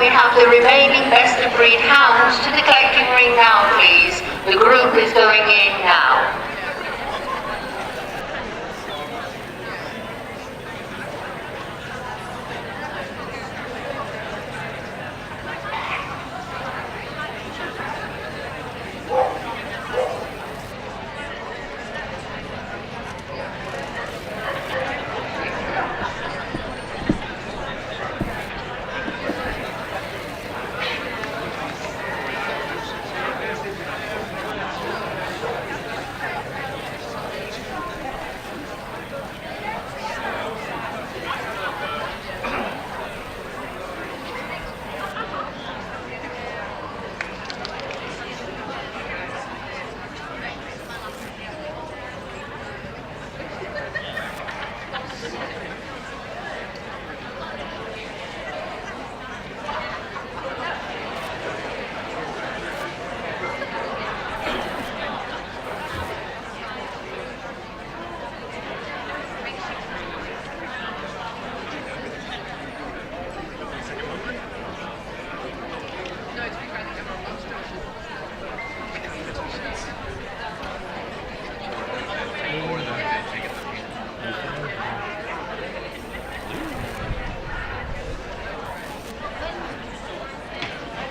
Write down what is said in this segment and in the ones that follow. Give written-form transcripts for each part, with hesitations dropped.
we have the remaining best of breed hounds to the collecting ring now, please. The group is going in now.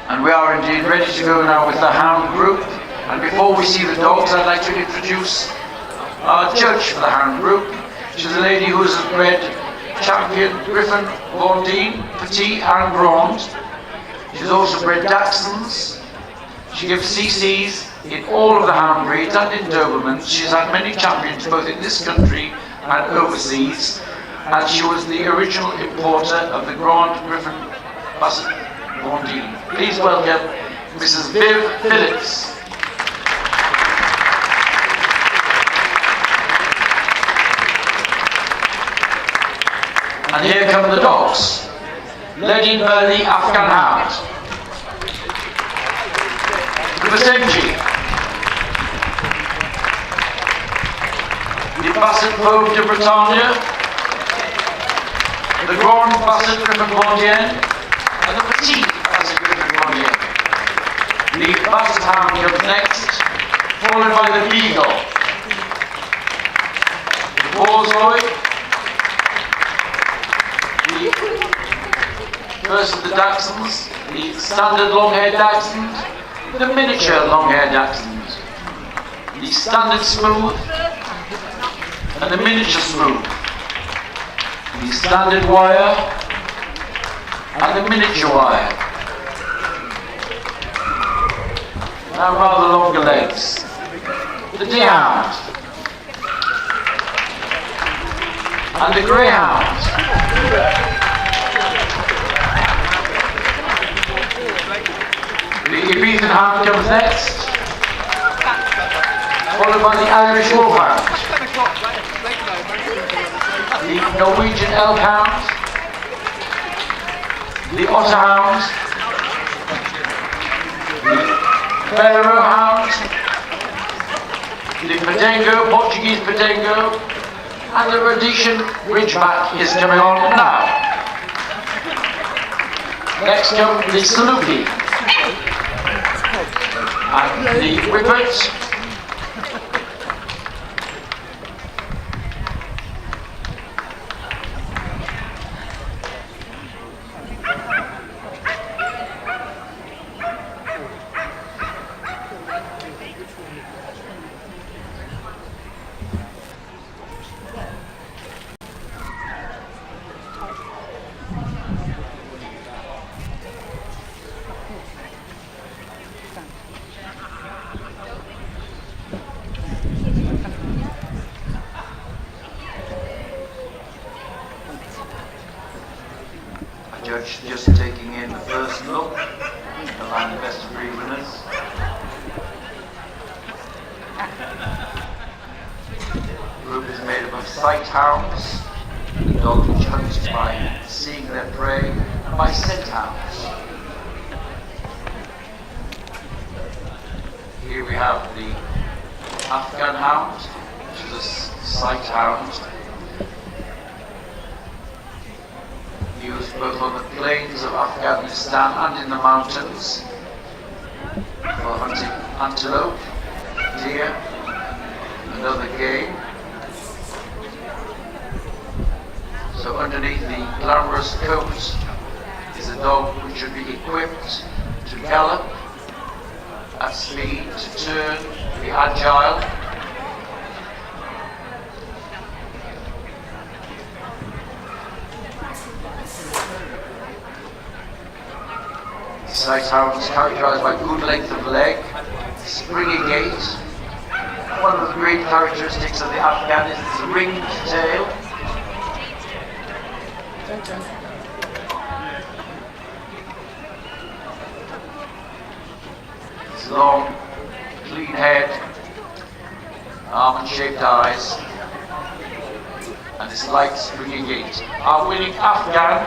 And we are indeed ready to go now with the hound group. And before we see the dogs, I'd like to introduce our judge for the hound group. She's a lady who has bred champion Griffon, Blondine, Petit and Bronze. She's also bred Dachshunds. She gives CCs in all of the hound breeds and in Dobermans. She's had many champions both in this country and overseas. And she was the original importer of the Grand Griffon Basset Blondine. Please welcome Mrs. Viv Phillips. And here come the dogs, led by the Afghan hound, the Basenji, the Basset Pove de Bretagne, the Grand Basset Griffon Blondien, and the Petit Basset Griffon Blondien. The Basset hound comes next, followed by the Beagle, the Borzoi, first of the Dachshunds, the standard long-haired Dachshund, the miniature long-haired Dachshund, the standard smooth, and the miniature smooth, the standard wire, and the miniature wire. Now rather longer legs, the Deerhound, and the Greyhound. The Iberian hound comes next, followed by the Irish Wolfhound, the Norwegian Elk Hound, the Otter Hound, the Pharaoh Hound, the Podengo, Portuguese Podengo, and the Rhodesian Ridgeback is coming on now. Next comes the Saluki, and the Whippet, judge just taking in the first look around the best of breed winners. The group is made up of sight hounds, the dog which hunts by seeing their prey, and by scent hounds. Here we have the Afghan hound, which is a sight hound. He was both on the plains of Afghanistan and in the mountains for hunting antelope, deer, and other game. So underneath the glamorous coat is a dog which should be equipped to gallop at speed, to turn, be agile. Sight hound is characterised by good length of leg, springy gait. One of the great characteristics of the Afghan is its ringed tail. Its long, clean head, almond-shaped eyes, and its light, springy gait. Our winning Afghan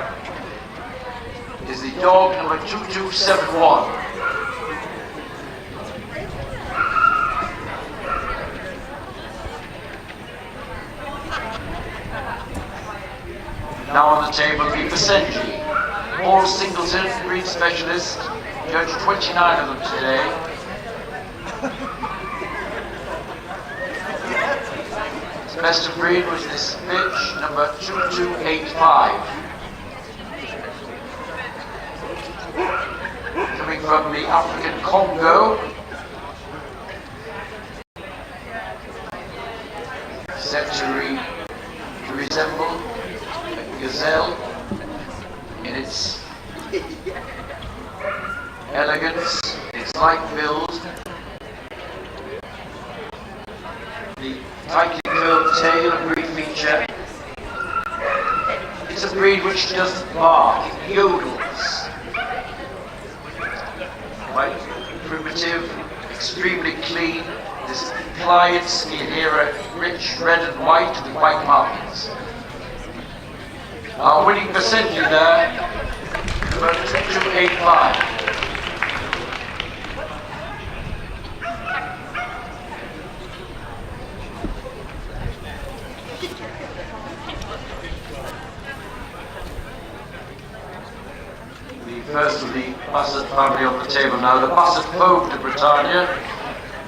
is the dog number 2271. Now on the table, the Basenji, all singleton breed specialist, judged 29 of them today. His best of breed was this bitch, number 2285. Coming from the African Congo, said to resemble a gazelle in its elegance, its light build, the tightly curved tail, a breed feature. It's a breed which doesn't bark, it yodels. Quite primitive, extremely clean. This plied skin here, rich red and white with white markings. Our winning percentage there, about 2285. First of the Basset family on the table now, the Basset Pope de Britannia.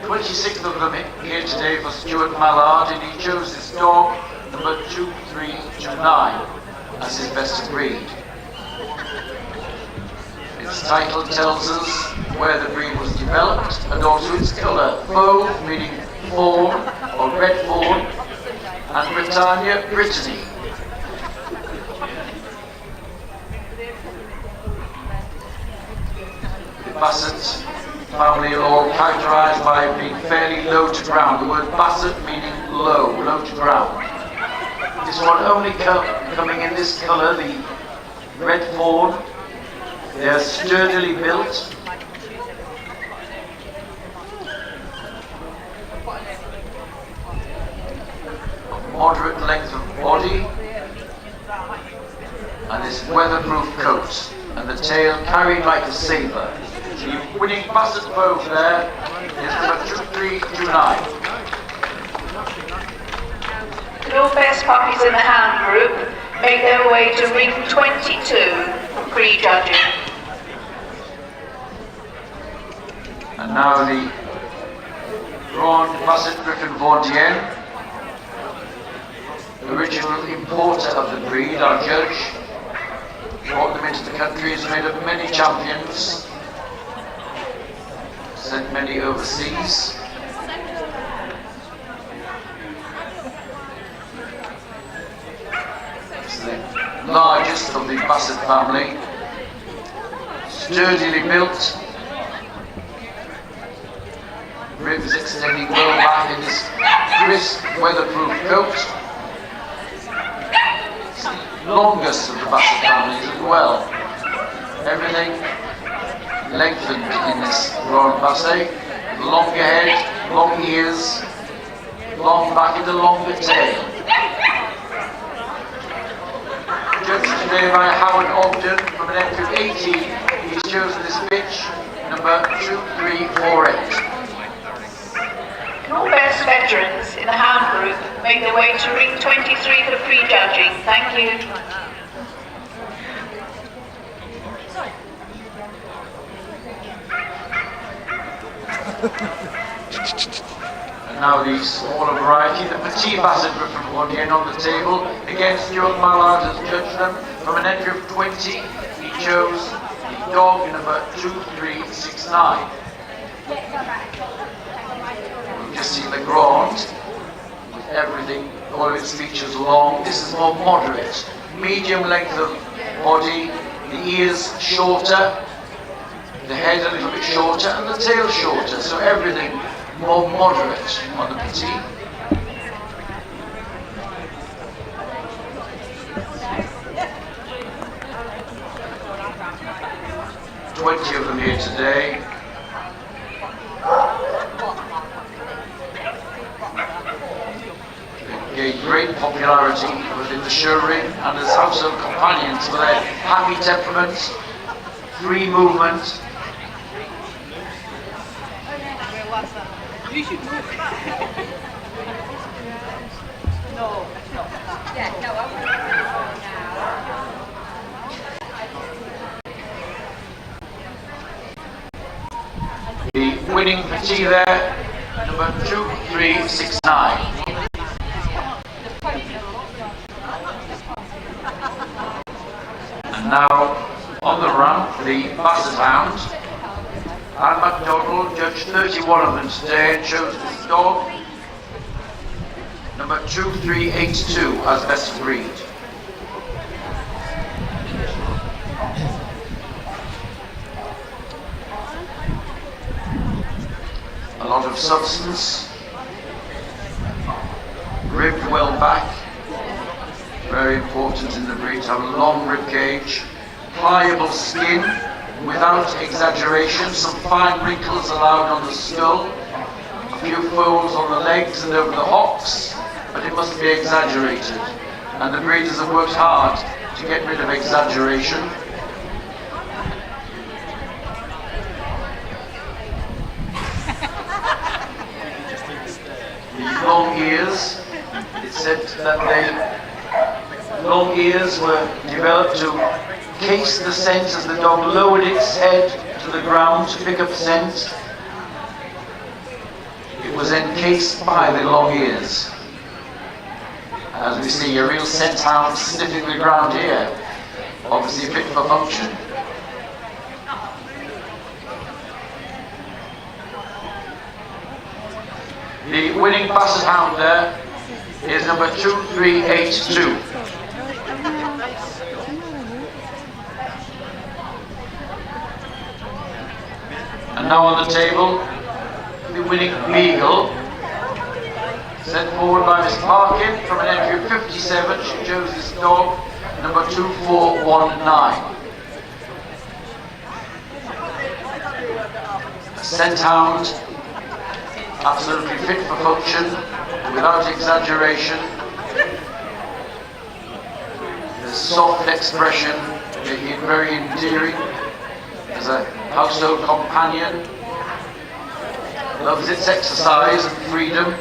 26th of them here today for Stuart Mallard, and he chose this dog, number 2329, as his best of breed. Its title tells us where the breed was developed and also its colour. Fauve meaning fawn or red fawn, and Britannia, Brittany. Basset family are all characterised by being fairly low to ground. The word Basset meaning low, low to ground. This one only coming in this colour, the red fawn. They are sturdily built. Of moderate length of body, and this weatherproof coat, and the tail carried like a sabre. The winning Basset Fauve there is number 2329. The all best puppies in the hound group make their way to ring 22 for prejudging. And now the Grand Basset Griffon Vaudien, original importer of the breed, our judge, brought them into the country, has made up many champions, sent many overseas. It's the largest of the Basset family, sturdily built, ribs extending well back in this crisp, weatherproof coat. It's the longest of the Basset families as well. Everything lengthened in this Grand Basset. Longer head, long ears, long back and a longer tail. Judged today by Howard Ogden from an entry of 18, he's chosen this bitch, number 2348. All best veterans in the hound group make their way to ring 23 for prejudging. Thank you. And now the smaller variety, the Petit Basset group from Bodien on the table. Again, Stuart Mallard has judged them. From an entry of 20, he chose the dog number 2369. We've just seen the Grand, with everything, all of its features long. This is more moderate, medium length of body, the ears shorter, the head a little bit shorter, and the tail shorter, so everything more moderate on the Petit. Twenty of them here today. They gained great popularity within the show ring and as household companions for their happy temperaments, free movement. You should move. No. Yeah, no, I want The winning Petit there, number 2369. And now on the run, the Basset Hound. Anne MacDonald judged 31 of them today and chose this dog, number 2382, as best of breed. A lot of substance, ribbed well back, very important in the breed to have a long rib cage, pliable skin, without exaggeration, some fine wrinkles allowed on the skull, a few folds on the legs and over the hocks, but it mustn't be exaggerated. And the breeders have worked hard to get rid of exaggeration. The long ears, it's said that the long ears were developed to case the scent as the dog lowered its head to the ground to pick up scent. It was encased by the long ears. As we see, a real scent hound sniffing the ground here, obviously fit for function. The winning Basset Hound there is number 2382. And now on the table, the winning Beagle, sent forward by Miss Parkin from an entry of 57. She chose this dog, number 2419. A scent hound, absolutely fit for function, without exaggeration. The soft expression, making it very endearing as a household companion. Loves its exercise and freedom.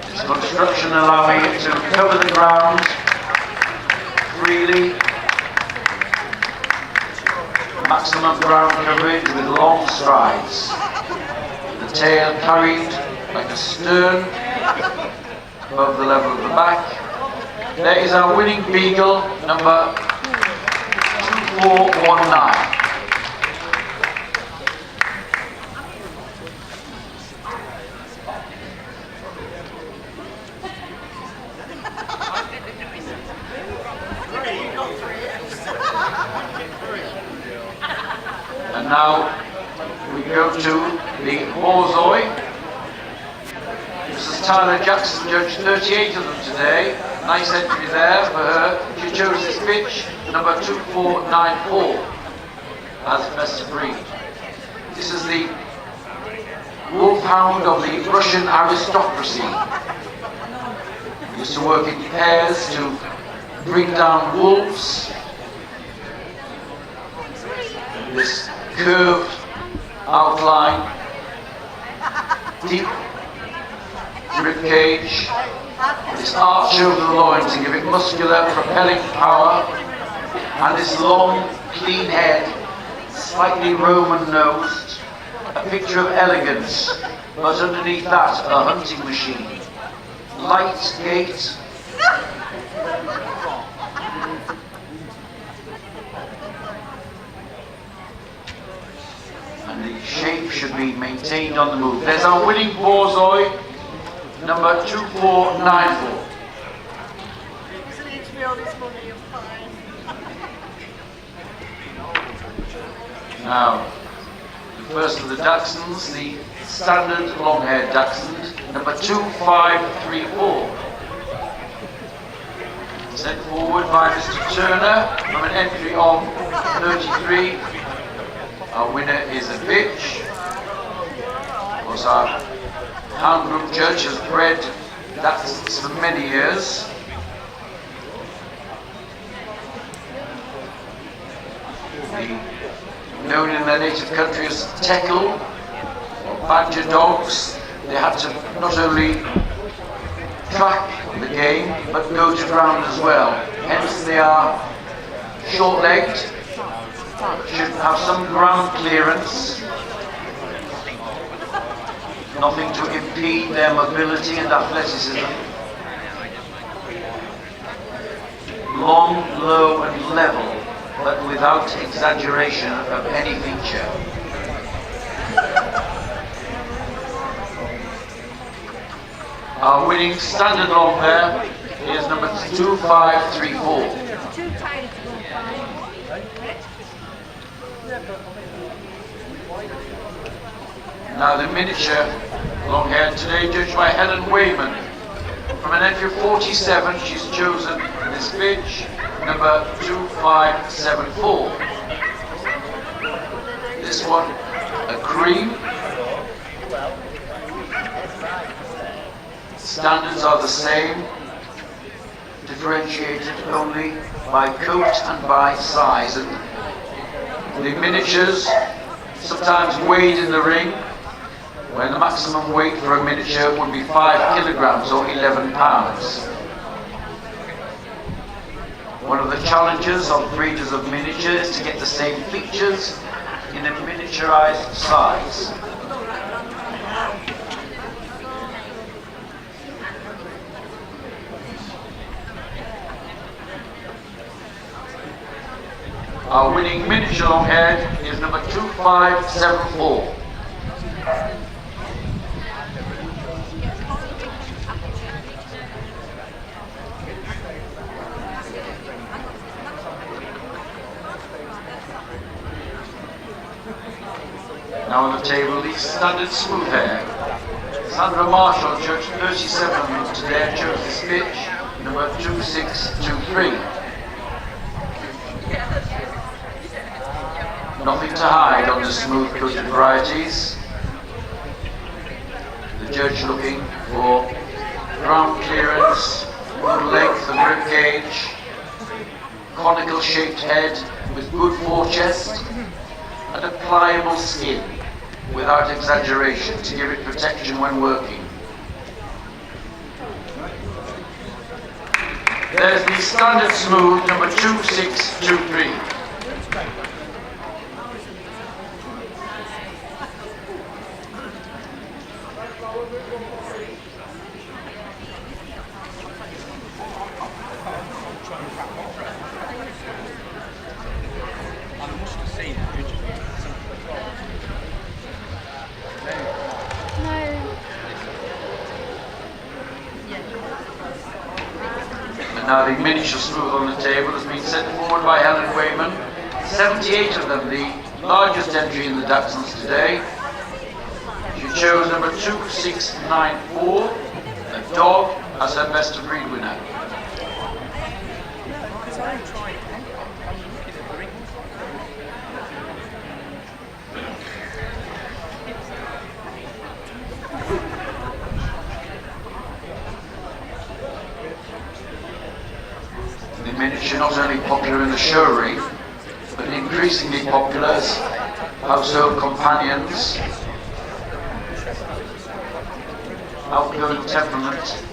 Its construction allowing it to cover the ground freely. Maximum ground coverage with long strides. The tail carried like a stern above the level of the back. There is our winning Beagle, number 2419. And now we go to the Borzoi. Mrs. Tyler Jackson judged 38 of them today. Nice entry there for her. She chose this bitch, number 2494, as best of breed. This is the wolfhound of the Russian aristocracy. He used to work in pairs to bring down wolves. This curved outline, deep rib cage, its arch over the loins to give it muscular propelling power, and its long, clean head, slightly Roman-nosed, a picture of elegance, but underneath that a hunting machine. Light gait, and the shape should be maintained on the move. There's our winning Borzoi, number 2494. Now, the first of the Dachshunds, the standard long-haired Dachshund, number 2534. Sent forward by Mr. Turner from an entry of 33. Our winner is a bitch. Of course, our hound group judge has bred Dachshunds for many years. Known in their native country as teckle or badger dogs, they had to not only track the game but go to ground as well. Hence they are short-legged, should have some ground clearance, nothing to impede their mobility and athleticism. Long, low and level, but without exaggeration of any feature. Our winning standard long pair is number 2534. Now the miniature long haired today, judged by Helen Wayman. From an entry of 47, she's chosen this bitch, number 2574. This one, a cream. Standards are the same, differentiated only by coat and by size. And the miniatures sometimes weighed in the ring, when the maximum weight for a miniature would be 5 kilograms or 11 pounds. One of the challenges of breeders of miniatures is to get the same features in a miniaturized size. Our winning miniature long haired is number 2574. Now on the table, the standard smooth hair. Sandra Marshall, judge 37 today, chose this bitch, number 2623. Nothing to hide on the smooth-coated varieties. The judge looking for ground clearance, good length and rib cage, conical-shaped head with good forechest, and a pliable skin without exaggeration to give it protection when working. There's the standard smooth, number 2623. And now the miniature smooth on the table has been sent forward by Helen Wayman. 78 of them, the largest entry in the Dachshunds today. She chose number 2694, a dog, as her best of breed winner. The miniature not only popular in the show ring, but increasingly popular as household companions. Outgoing temperament,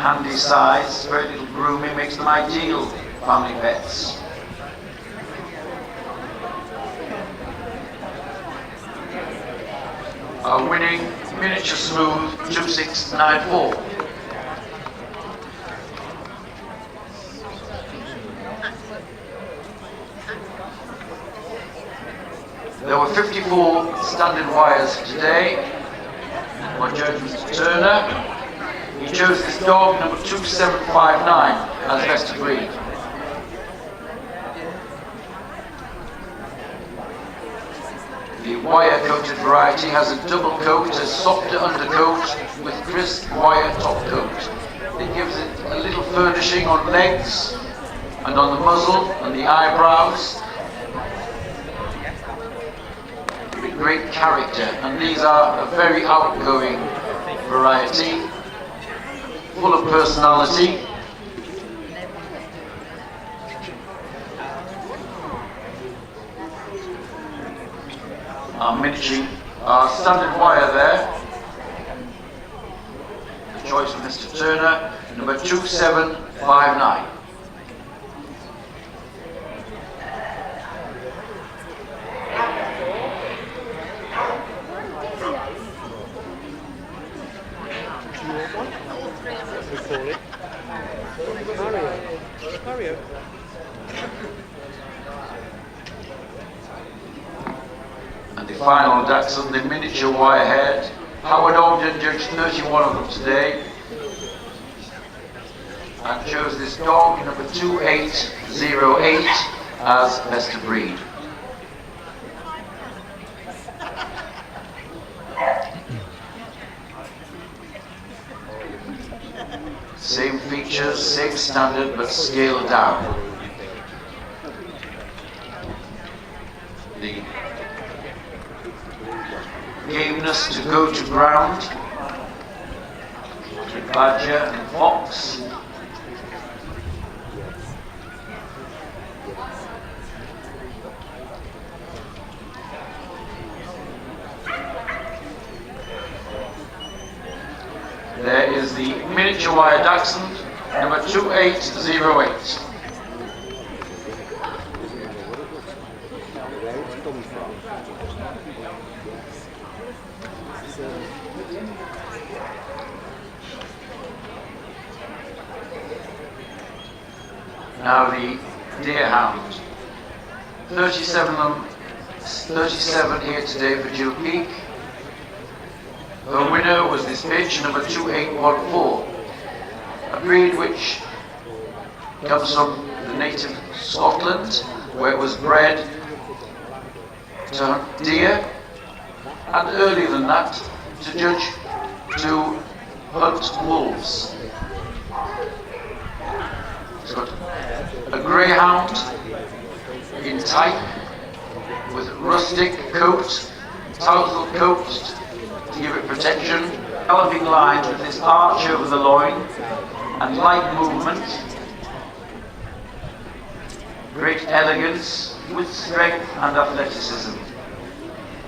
handy size, very little grooming makes them ideal family pets. Our winning miniature smooth 2694. There were 54 standard wires today. My judge, Mr. Turner, he chose this dog number 2759 as best of breed. The wire-coated variety has a double coat, a softer undercoat with crisp wire top coat. It gives it a little furnishing on legs and on the muzzle and the eyebrows. Great character, and these are a very outgoing variety, full of personality. Our miniature, our standard wire there, the choice of Mr. Turner, number 2759. And the final Dachshund, the miniature wire-haired. Howard Ogden judged 31 of them today and chose this dog, number 2808, as best of breed. Same features, same standard, but scaled down. The gameness to go to ground with badger and fox. There is the miniature wire Dachshund, number 2808. Now the deer hound. 37 here today for Jill Peak. The winner was this bitch, number 2814, a breed which comes from the native Scotland, where it was bred to hunt deer, and earlier than that, to hunt wolves. It's got a greyhound in type, with rustic coat, tousle coat, to give it protection, developing lines with this arch over the loin and light movement, great elegance with strength and athleticism,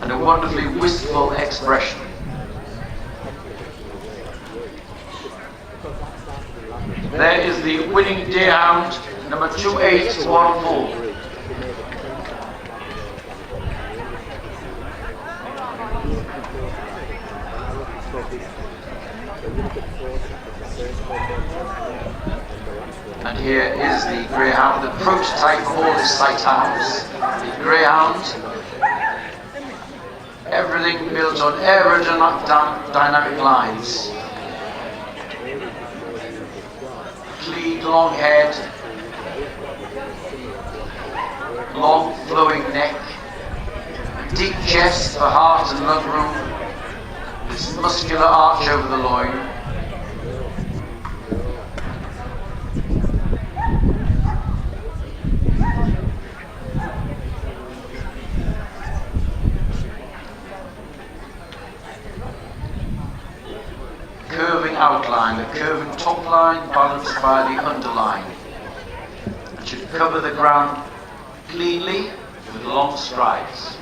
and a wonderfully wistful expression. There is the winning deerhound, number 2814. And here is the greyhound, the prototype of all this sighthounds. The greyhound, everything built on aerodynamic lines. Clean, long head, long flowing neck, deep chest for heart and lung room, this muscular arch over the loin. Curving outline, the curving top line balanced by the underline. It should cover the ground cleanly with long strides.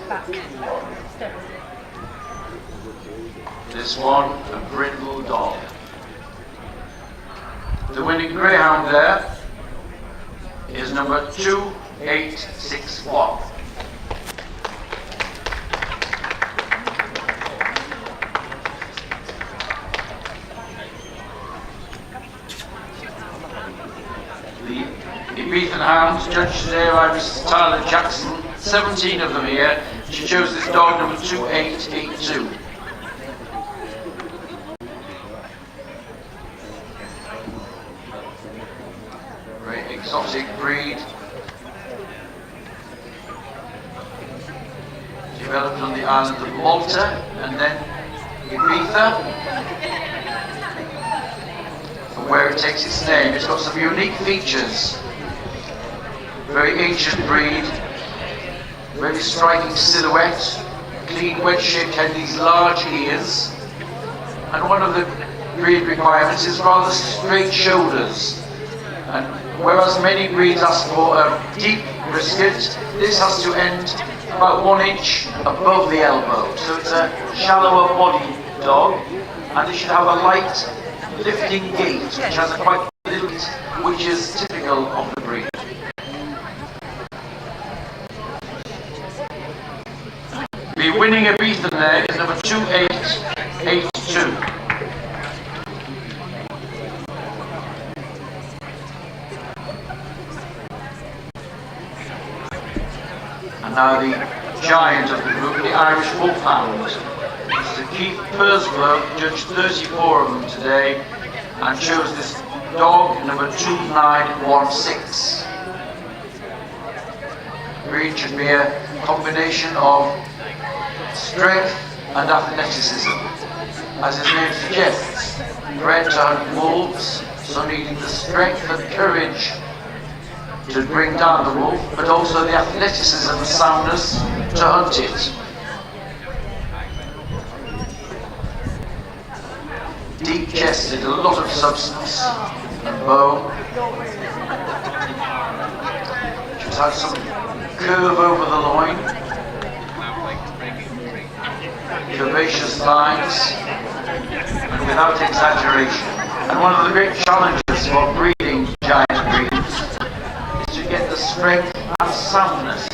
This one, a brindle dog. The winning greyhound there is number 2861. The Ibethan hounds judged today by Mrs. Tyler Jackson, 17 of them here. She chose this dog number 2882. Very exotic breed. Developed on the island of Malta and then Ibiza. From where it takes its name, it's got some unique features. Very ancient breed, very striking silhouette, clean wedge-shaped head, these large ears, and one of the breed requirements is rather straight shoulders. And whereas many breeds ask for a deep brisket, this has to end about 1 inch above the elbow. So it's a shallower body dog, and it should have a light lifting gait, which has a quite little, which is typical of the breed. The winning Ibethan there is number 2882. And now the giant of the group, the Irish Wolfhound. Mr. Keith Purslow judged 34 of them today and chose this dog number 2916. Breed should be a combination of strength and athleticism. As his name suggests, bred to hunt wolves, so needing the strength and courage to bring down the wolf, but also the athleticism and soundness to hunt it. Deep chested, a lot of substance and bone. She's had some curve over the loin, curvaceous lines, and without exaggeration. And one of the great challenges for breeding giant breeds is to get the strength and soundness.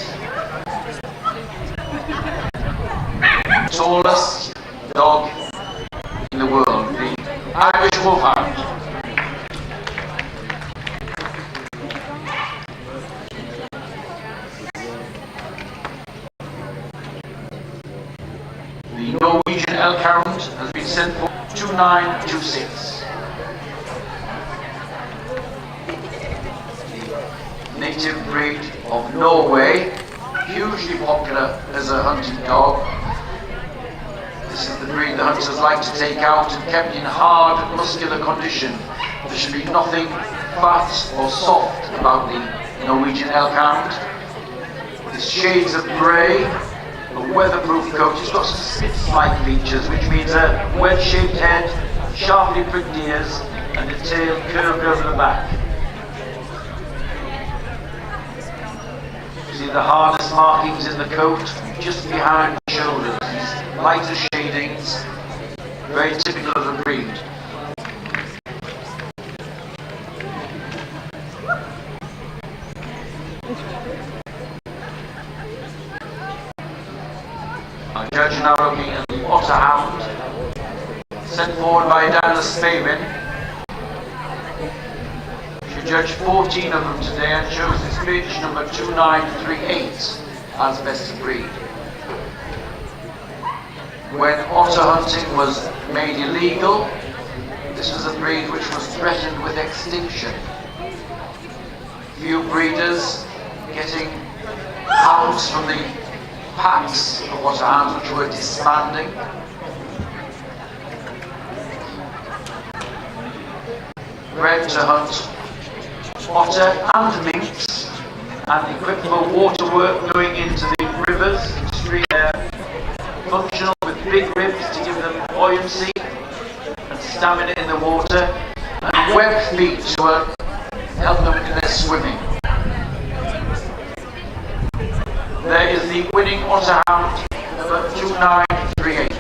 Tallest dog in the world, the Irish Wolfhound. The Norwegian elk hound has been sent for 2926. The native breed of Norway, hugely popular as a hunting dog. This is the breed the hunters like to take out and kept in hard, muscular condition. There should be nothing fat or soft about the Norwegian elk hound. It's shades of grey, a weatherproof coat. It's got some Spitz-like features, which means a wedge-shaped head, sharply pricked ears, and a tail curved over the back. You see the harness markings in the coat, just behind the shoulders. These lighter shadings, very typical of the breed. Our judge now looking at the otter hound, sent forward by Dana Spavin. She judged 14 of them today and chose this bitch number 2938 as best of breed. When otter hunting was made illegal, this was a breed which was threatened with extinction. Few breeders getting hounds from the packs of otter hounds which were disbanding. Bred to hunt otter and lynx, and equipped for water work going into the rivers, stream there. Functional with big ribs to give them buoyancy and stamina in the water, and webbed feet to help them in their swimming. There is the winning otter hound, number 2938.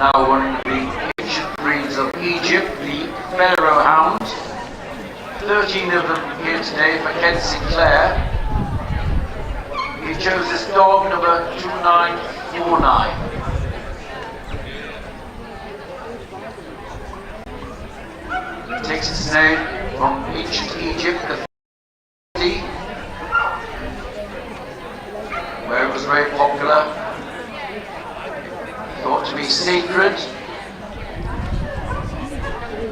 Now one of the ancient breeds of Egypt, the Pharaoh hound. 13 of them here today for Ken Sinclair. He chose this dog number 2949. It takes its name from ancient Egypt, the city, where it was very popular, thought to be sacred.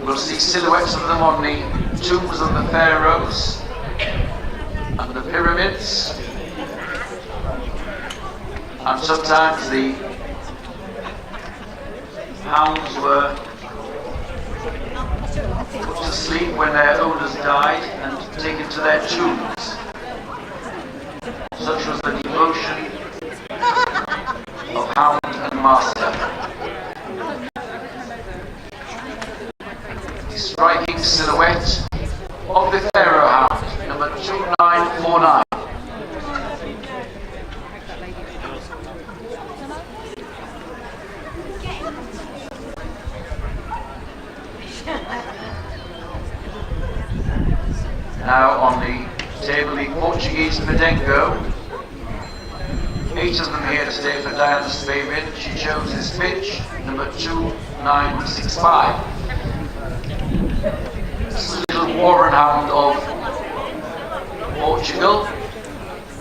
We'll see silhouettes of them on the tombs of the pharaohs and the pyramids, and sometimes the hounds were put to sleep when their owners died and taken to their tombs. Such was the devotion of hound and master. The striking silhouette of the Pharaoh hound, number 2949. Now on the table, the Portuguese Medengo. 8 of them here today for Diana Spavin. She chose this pitch, number 2965. This is a little Warren hound of Portugal,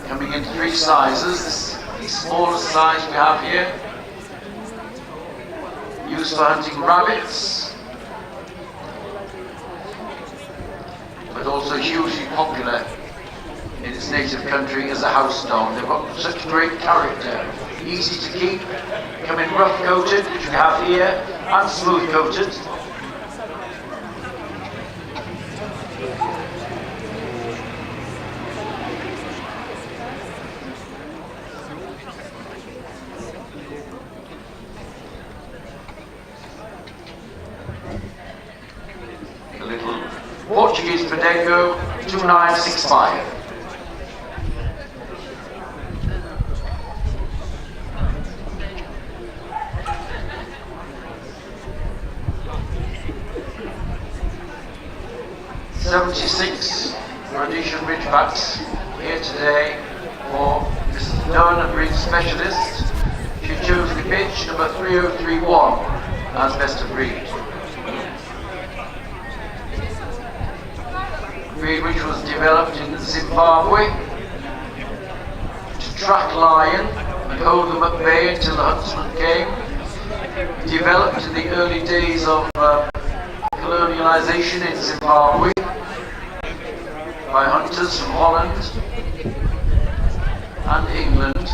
coming in 3 sizes. This is the smallest size we have here, used for hunting rabbits, but also hugely popular in its native country as a house dog. They've got such great character, easy to keep, come in rough coated, which we have here, and smooth coated. A little Portuguese Medengo 2965. '76 Rhodesian Ridgebacks here today for Mrs. Dunn, a breed specialist. She chose the bitch number 3031 as best of breed. Breed which was developed in Zimbabwe to track lion and hold them at bay until the huntsman came. Developed in the early days of colonialization in Zimbabwe by hunters from Holland and England.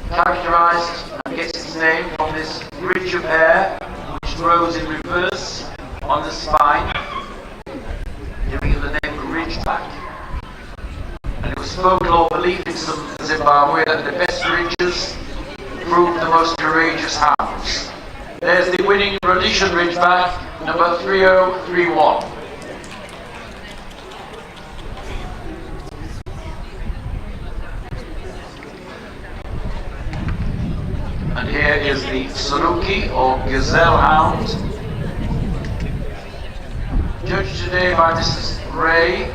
Characterized and gets its name from this ridge of hair which grows in reverse on the spine, giving it the name Ridgeback. And it was folklore belief in Zimbabwe that the best ridges proved the most courageous hounds. There's the winning Rhodesian Ridgeback, number 3031. And here is the Saluki or Gazelle Hound, judged today by Mrs. Ray.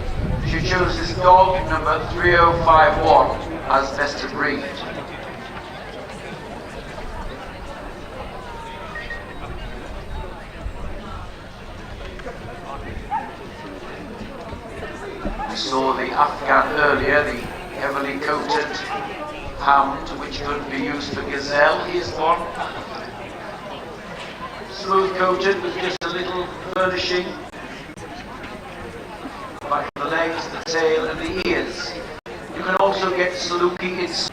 She chose this dog, number 3051, as best of breed. We saw the Afghan earlier, the heavily coated hound, which could be used for gazelle. Here's one. Smooth coated with just a little furnishing. Back of the legs, the tail and the ears. You can also get Saluki. It's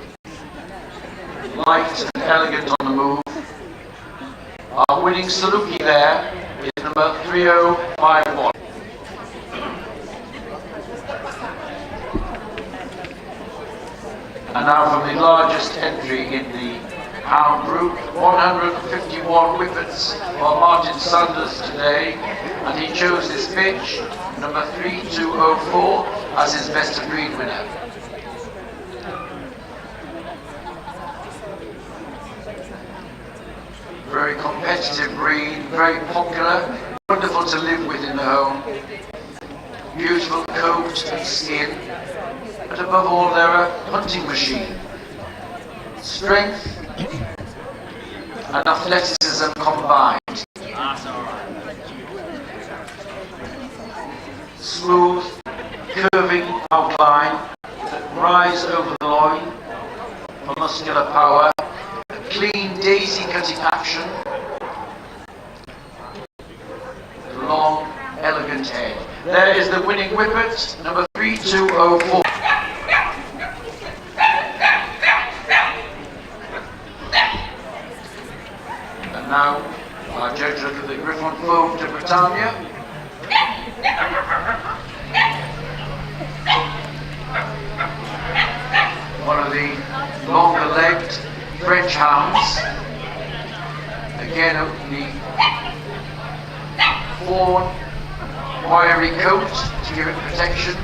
light and elegant on the move. Our winning Saluki there is number 3051. And now from the largest entry in the hound group, 151 whippets for Martin Sanders today, and he chose this bitch, number 3204, as his best of breed winner. very competitive breed, very popular, wonderful to live with in the home. Beautiful coat and skin, but above all they're a hunting machine. Strength and athleticism combined. Smooth, curving outline that rise over the loin for muscular power, clean daisy-cutting action, long, elegant head. There is the winning whippet, number 3204. And now, our judge look at the Griffon Fauve de Bretagne. One of the longer-legged French hounds. Again, the fawn, wiry coat to give it protection.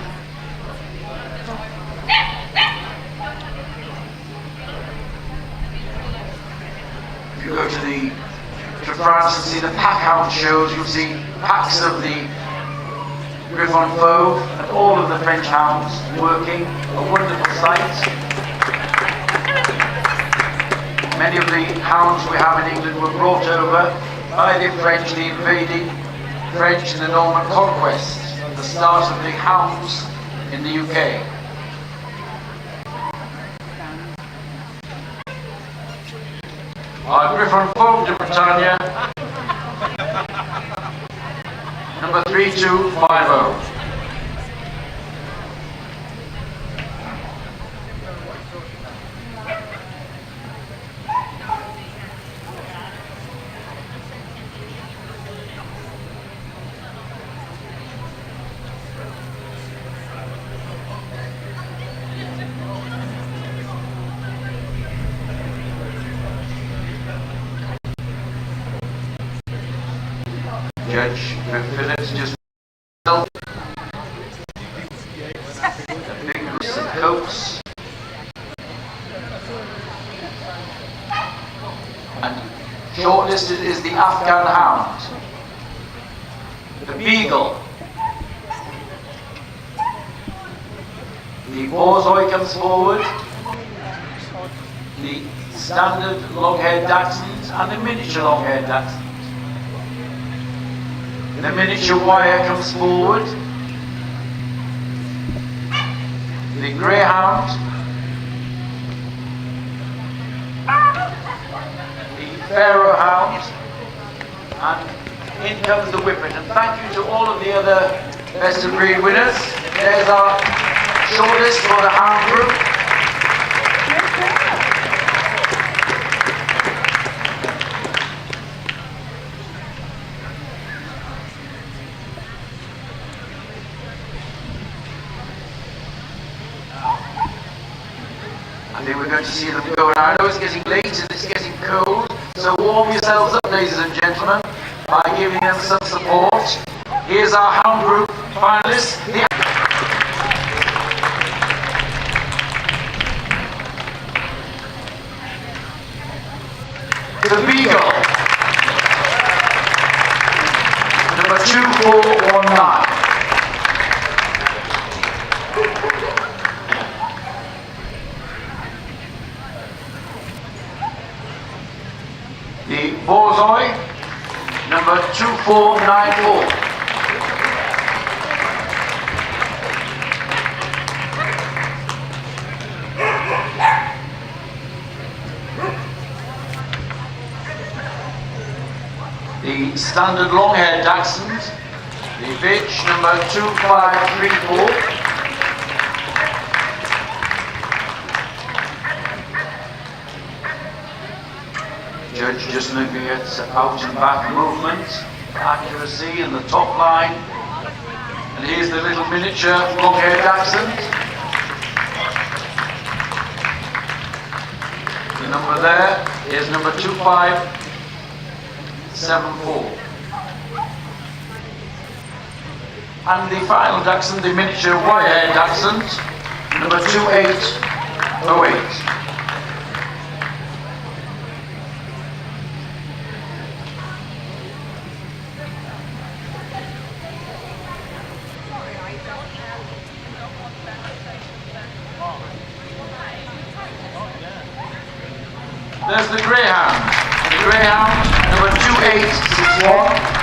If you go to France and see the pack hound shows, you'll see packs of the Griffon Fauve and all of the French hounds working, a wonderful sight. Many of the hounds we have in England were brought over by the French, the invading French in the Norman Conquest, the start of the hounds in the UK. Our Griffon Fauve de Bretagne, number 3250. Judge Phillips just the big russet coats and shortlisted is the Afghan hound, the beagle, the borzoi comes forward, the standard long-haired dachshund and the miniature long-haired dachshund. The miniature wire comes forward, the greyhound, the pharaoh hound, and in comes the whippet. And thank you to all of the other best of breed winners. There's our shortlist for the hound group. I think we're going to see them go. Now I know it's getting late and it's getting cold, so warm yourselves up, ladies and gentlemen, by giving them some support. Here's our hound group finalists. The Beagle, number 2419. The borzoi, number 2494. The standard long-haired dachshund, the bitch, number 2534. Judge just looking at out and back movement, accuracy in the top line. And here's the little miniature long-haired dachshund. The number there is number 2574. And the final dachshund, the miniature wire-haired dachshund, number 2808. There's the greyhound. The greyhound, number 2861.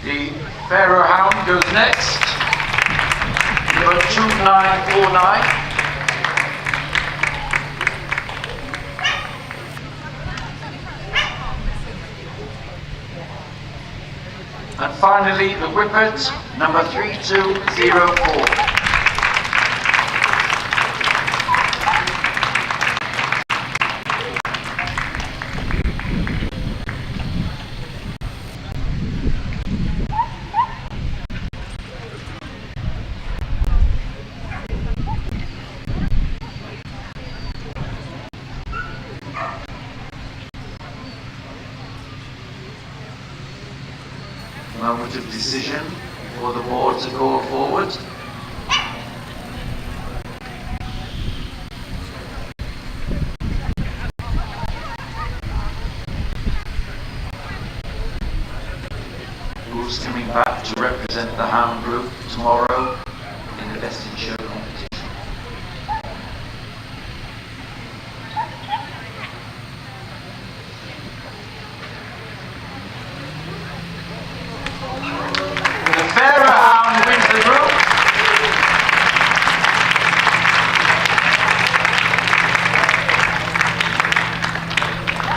The Pharaoh hound goes next, number 2949. And finally, the Whippet, number 3204. Moment of decision for the board to go forward. Who's coming back to represent the hound group tomorrow in the Best in Show competition?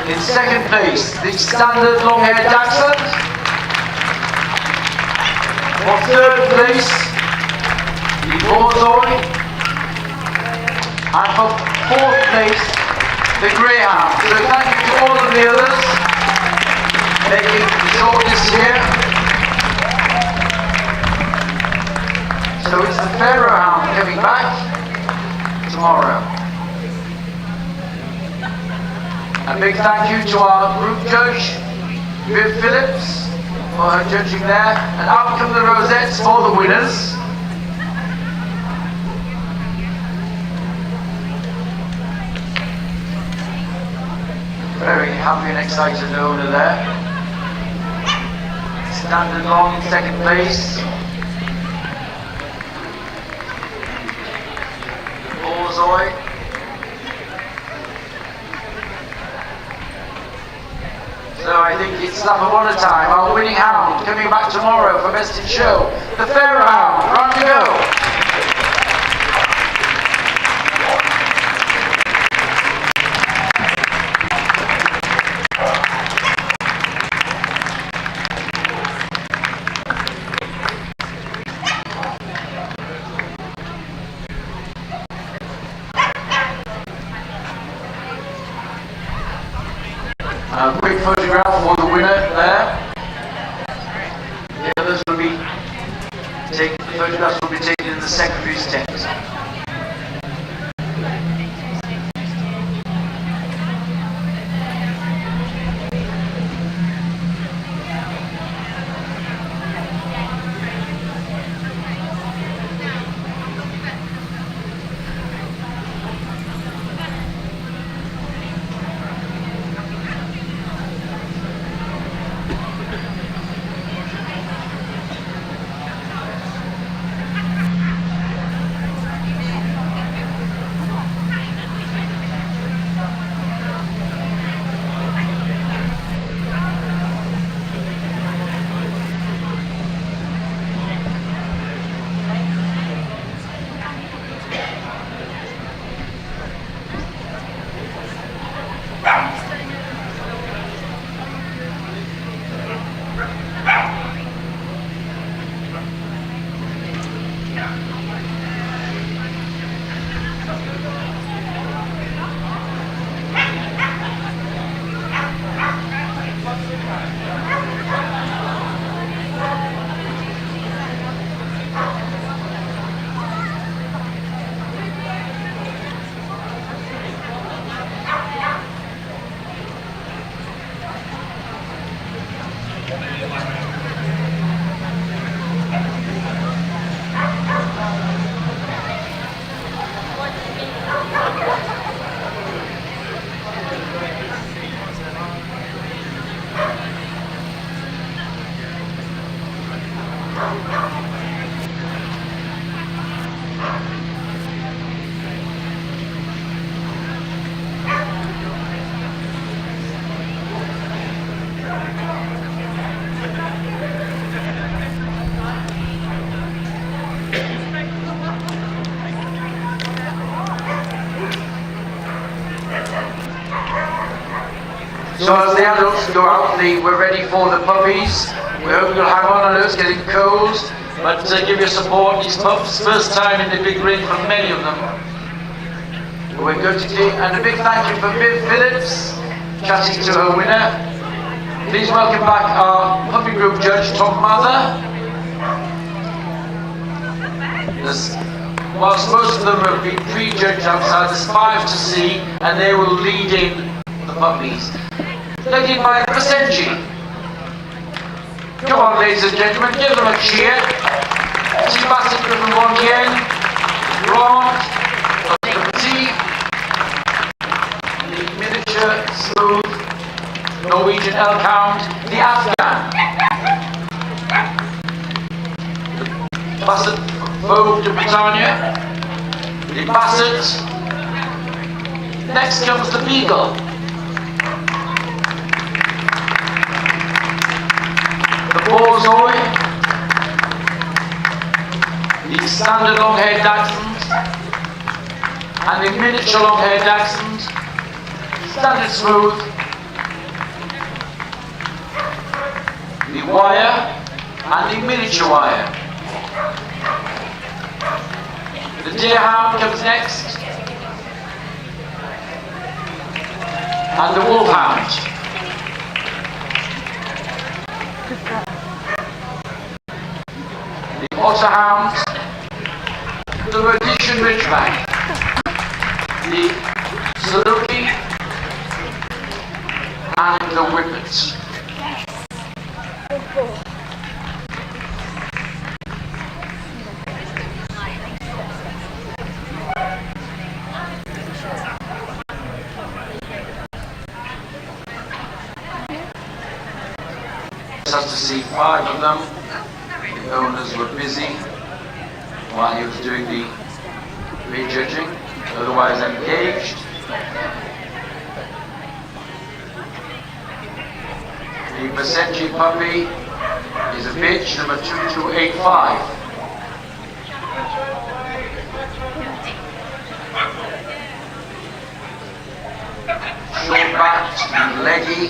In second place, the standard long-haired Dachshund. For third place, the Borzoi. And for fourth place, the Greyhound. So thank you to all of the others making the shortlist here. So it's the Pharaoh Hound coming back tomorrow. A big thank you to our group judge, Viv Phillips, for her judging there. And out come the rosettes for the winners. Very happy and excited owner there. Standard long in second place. Borzoi. So I think it's Slap of Honor time. Our winning hound coming back tomorrow for Best in Show. The Pharaoh Hound, round to go. A quick photograph for the winner there. The others will be taken, the photographs will be taken in the secretary's tent. So as the adults go out, we're ready for the puppies. We hope you'll hang on. I know it's getting cold, but give your support. These pups, first time in the big ring for many of them. We're going to take, and a big thank you for Viv Phillips, chatting to her winner. Please welcome back our puppy group judge, Tom Mather. Whilst most of them have been pre-judged outside, there's 5 to see, and they will lead in the puppies. Led in by Pasenji. Come on, ladies and gentlemen, give them a cheer. See Bassett from Montier, Grant, the Petit, the miniature, smooth, Norwegian elk hound, the Afghan. The Bassett Vogue de Bretagne, the Bassett. Next comes the Beagle. The Borzoi, the standard long-haired Dachshund, and the miniature long-haired Dachshund, standard smooth, the wire, and the miniature wire. The Deerhound comes next, and the Wolfhound. The Otterhound, the Rhodesian Ridgeback, the Saluki, and the Whippet. Has to see 5 of them. The owners were busy while he was doing the rejudging, otherwise engaged. The Pasenji puppy is a bitch, number 2285. Short-backed and leggy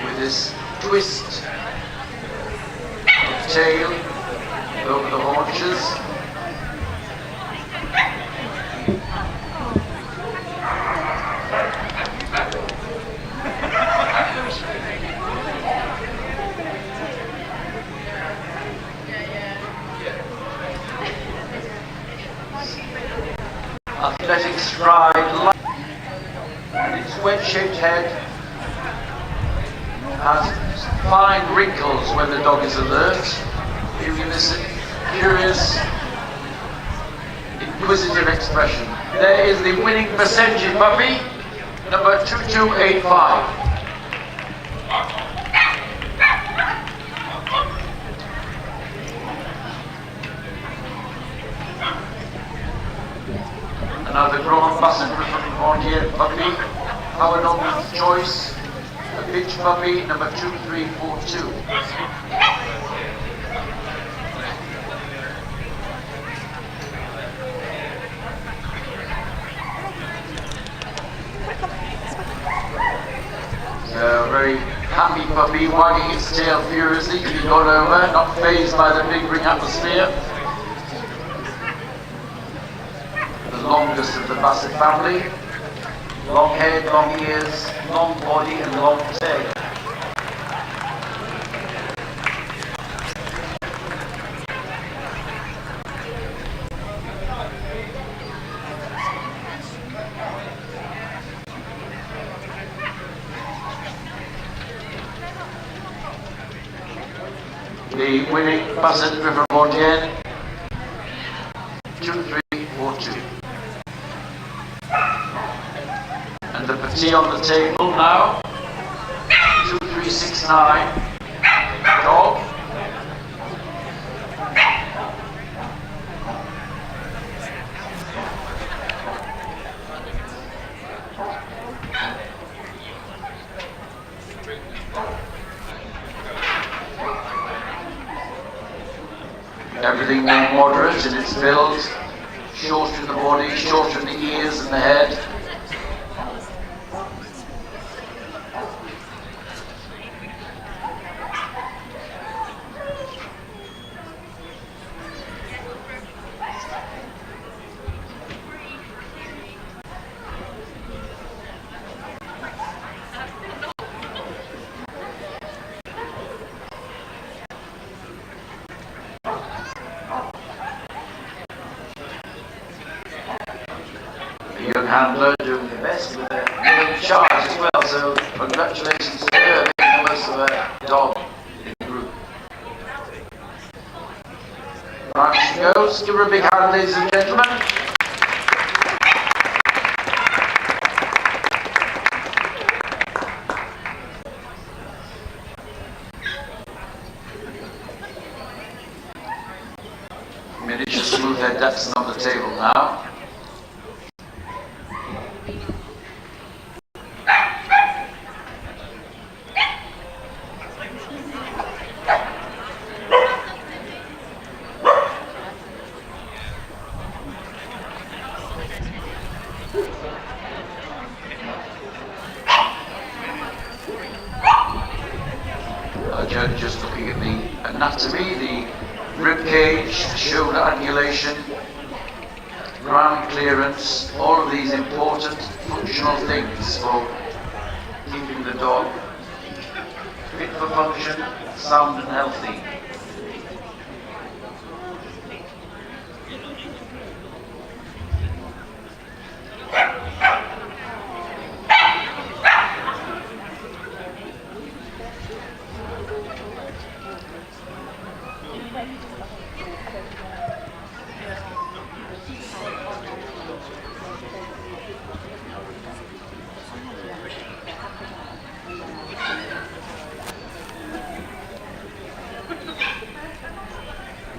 with his twist of tail over the haunches. Athletic stride, and its wedge-shaped head has fine wrinkles when the dog is alert, giving this curious, inquisitive expression. There is the winning Pasenji puppy, number 2285. Another Grand Basset from Montier puppy, our nominal choice. A bitch puppy, number 2342. A very happy puppy, wagging its tail furiously to be gone over, not fazed by the big ring atmosphere. The longest of the Basset family. Long head, long ears, long body and long tail. The winning Basset River Montier, 2342. And the Petit on the table now, 2369, dog. Everything more moderate in its build, short in the body, short in the ears and the head. handler doing the best with a charge as well, so congratulations to her making the most of her dog in the group. Right, she goes. Give her a big hand, ladies and gentlemen. Miniature smooth-head Dachshund on the table now. Our judge just looking at the anatomy, the rib cage, shoulder angulation, ground clearance, all of these important functional things for keeping the dog fit for function, sound and healthy.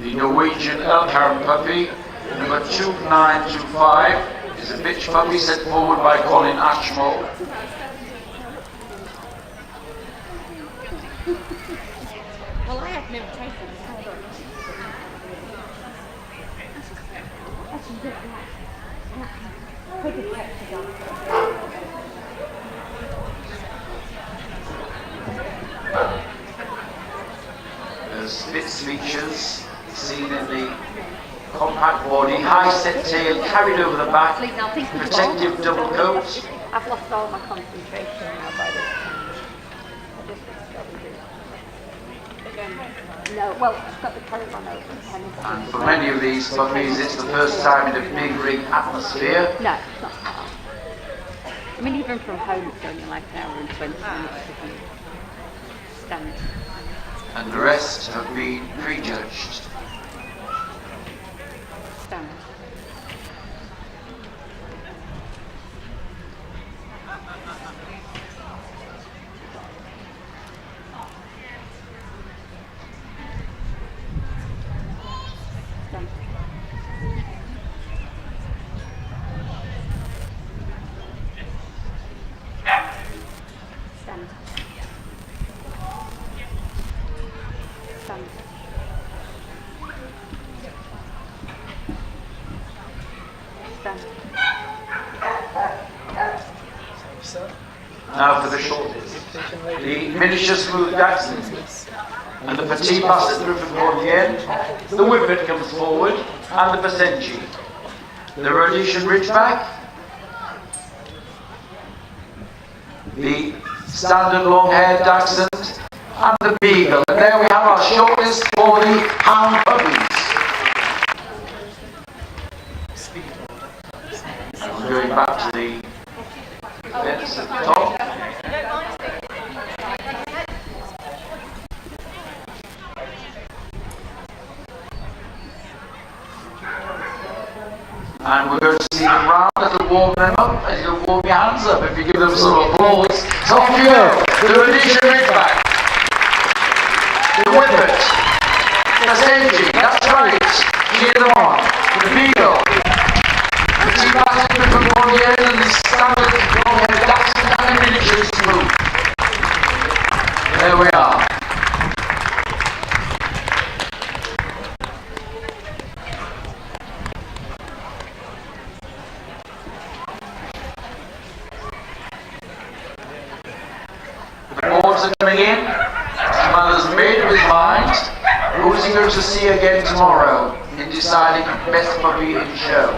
The Norwegian Elkhound puppy, number 2925, is a bitch puppy sent forward by Colin Ashmore. Well, I have never tasted it. There's Spitz features seen in the compact body, high set tail carried over the back, protective double coat. I've lost all my concentration now by this time. No, well, I've got the current one open. And for many of these puppies, it's the first time in a big ring atmosphere. No, it's not far. I mean, even from home, it's only like an hour and 20 minutes if you stand. And the rest have been prejudged. Stand. Stand. Stand. Stand. Stand. Now for the shortest. The miniature smooth Dachshund and the petite basset through from toward the end. The whippet comes forward and the Basenji. The Rhodesian Ridgeback. The standard long-haired Dachshund and the Beagle. And there we have our shortlist for the hound puppies. And going back to the fence at the top. And we're going to see them round, that'll warm them up, and you'll warm your hands up if you give them some applause. So off you go, the Rhodesian Ridgeback, the Whippet, the Basenji, that's right, cheer them on, the Beagle, the Petite Basset from the end, and the standard long-haired Dachshund and the miniature smooth. There we are. The boards are coming in. The mother's made up his mind. Who's he going to see again tomorrow in deciding best puppy in show?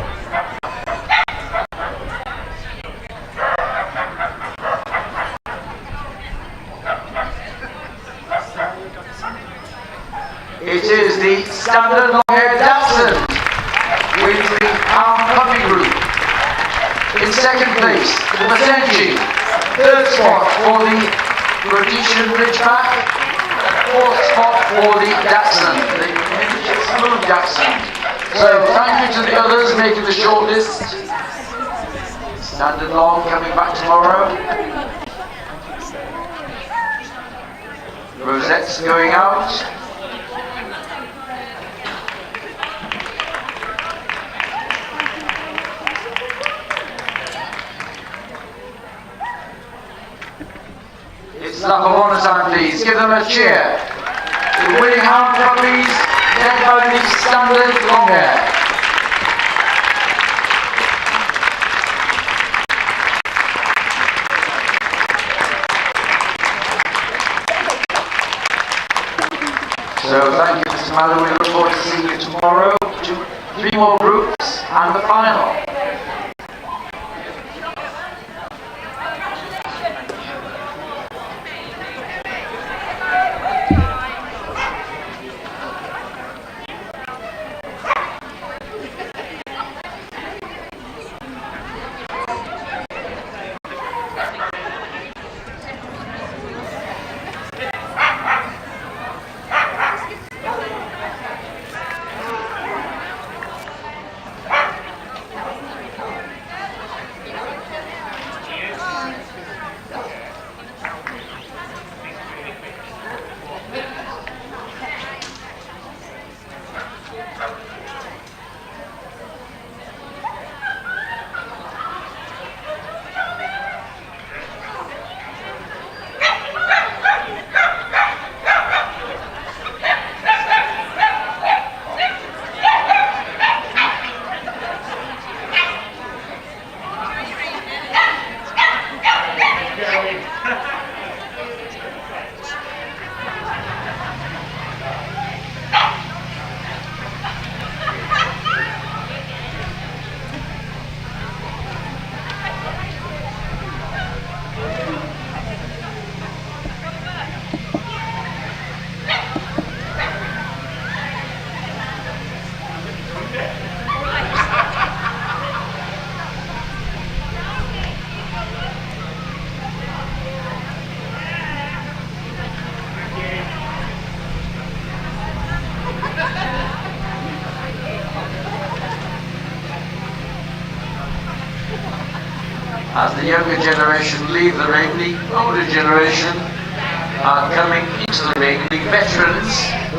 It is the standard long-haired Dachshund with the hound puppy group. In second place, the percentage. Third spot for the Rhodesian Ridgeback. Fourth spot for the Dachshund, the miniature smooth Dachshund. So thank you to the others making the shortlist. Standard Long coming back tomorrow. Rosettes going out. It's lap of honour time, please. Give them a cheer. The winning hound puppies, led by the Standard Long Hair. So thank you, Mr. Mallow. We look forward to seeing you tomorrow. 3 more groups and the final. As the younger generation leave the ring, the older generation are coming into the ring. The veterans,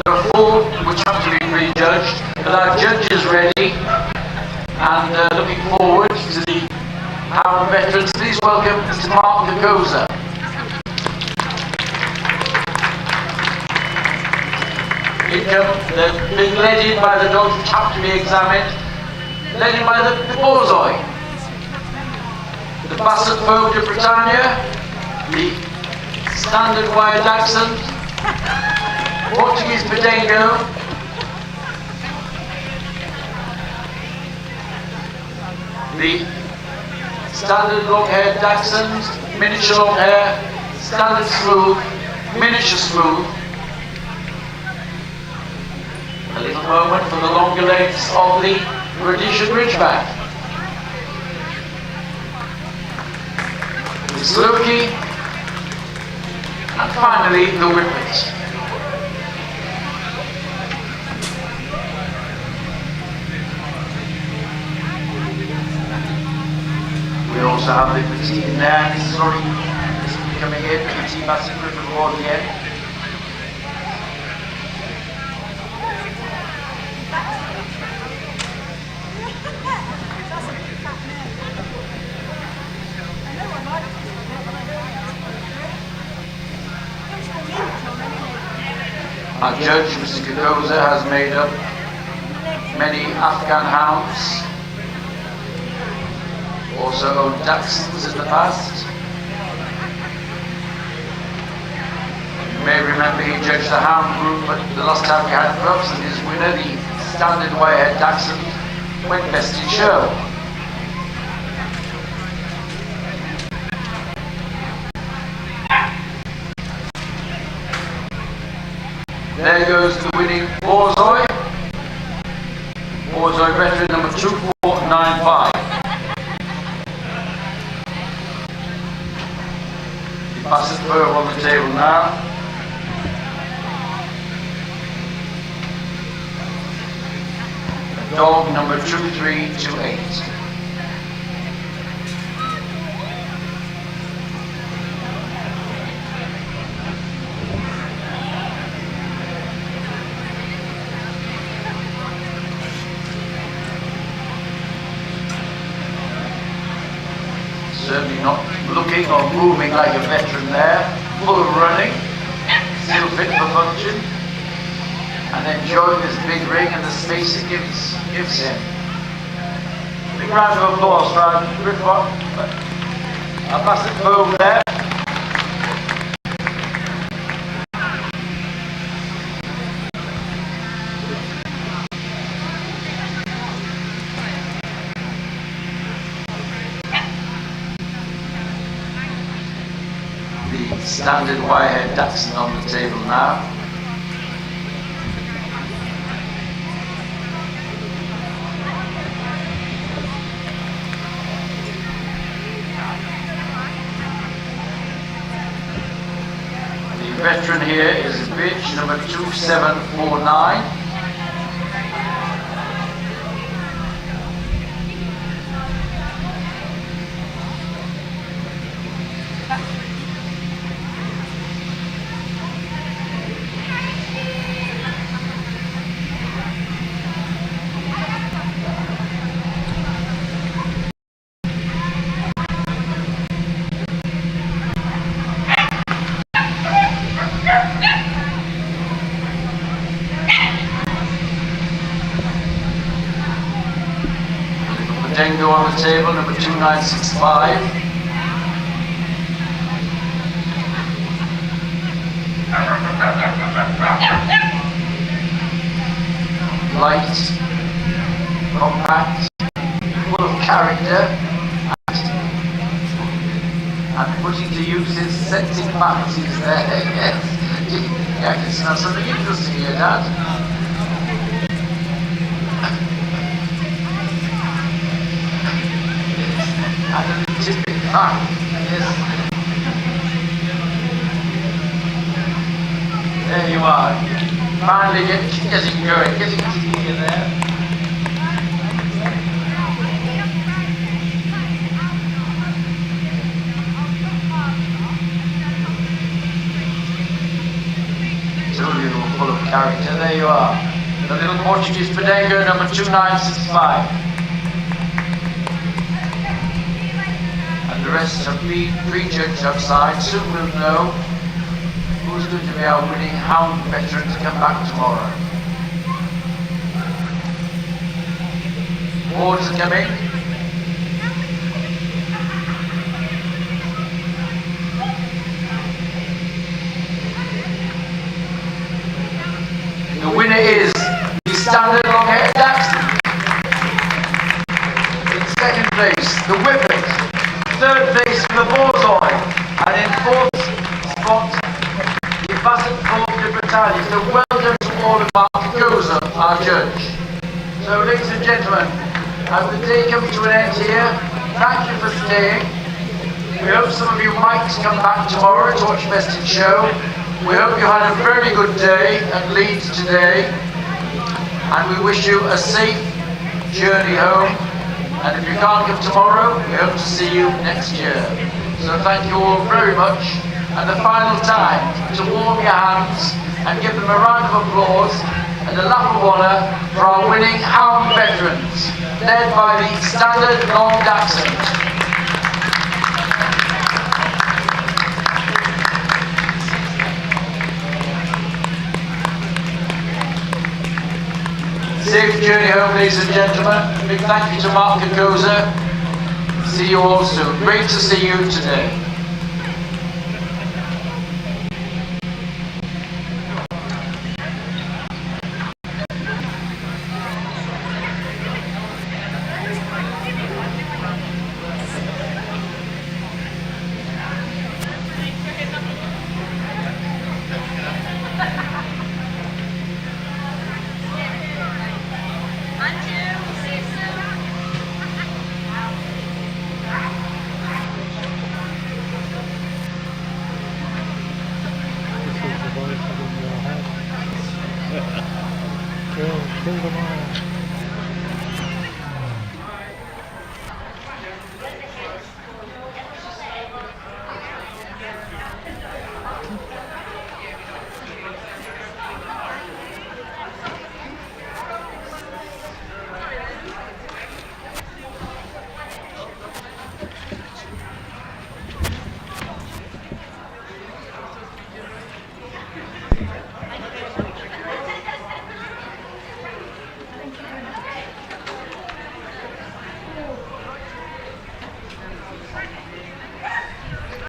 there are 4 which have to be prejudged, but our judges ready and looking forward to the hound veterans. Please welcome Mr. Mark Dakosa. They're being led in by the dogs which have to be examined, led in by the Borzoi. The Basset Folk de Britannia, the Standard Wire Dachshund, Portuguese Pedengo, the Standard Long Hair Dachshund, Miniature Long Hair, Standard Smooth, Miniature Smooth. A little moment for the longer legs of the Rhodesian Ridgeback. Loki, and finally the Whippet. We also have the petite there, Mrs. Lorry coming in, petite massive Griffin Ward again. Our judge, Mr. Kakosa, has made up many Afghan hounds, also owned Dachshunds in the past. You may remember he judged the hound group at the last time we had clubs, and his winner, the Standard Wirehead Dachshund, went best in show. There goes the winning Borzoi. Borzoi veteran number 2495. Basset Pearl on the table now. Dog number 2328. Certainly not looking or moving like a veteran there, full of running, still fit for function, and enjoying this big ring and the space it gives him. Big round of applause for our Basset Pearl there. The standard wirehead Dachshund on the table now. The veteran here is bitch number 2749. Dengo on the table, number 2965. Light, compact, full of character, and putting to use his sensing faculties there. Yes, I can smell something interesting here, Dad. Typical fact, yes. There you are. Finally getting going, getting in there. Told you they were full of character. There you are. The little Portuguese Pendengo, number 2965. The rest have been prejudged outside. Soon we'll know who's going to be our winning hound veteran to come back tomorrow. Boards are coming. The winner is the standard long-haired Dachshund. In second place, the Whippet. Third place for the Borzoi, and in fourth spot, the Basset Pearl de Bretagne. So well done to all of Mark Goza, our judge. So ladies and gentlemen, as the day comes to an end here, thank you for staying. We hope some of you might come back tomorrow to watch Best in Show. We hope you had a very good day at Leeds today, and we wish you a safe journey home. And if you can't come tomorrow, we hope to see you next year. So thank you all very much. And the final time to warm your hands and give them a round of applause and a lap of honour for our winning hound veterans, led by the standard long Dachshund. Safe journey home, ladies and gentlemen. Big thank you to Mark and Goza. See you all soon. Great to see you today. Kill them all.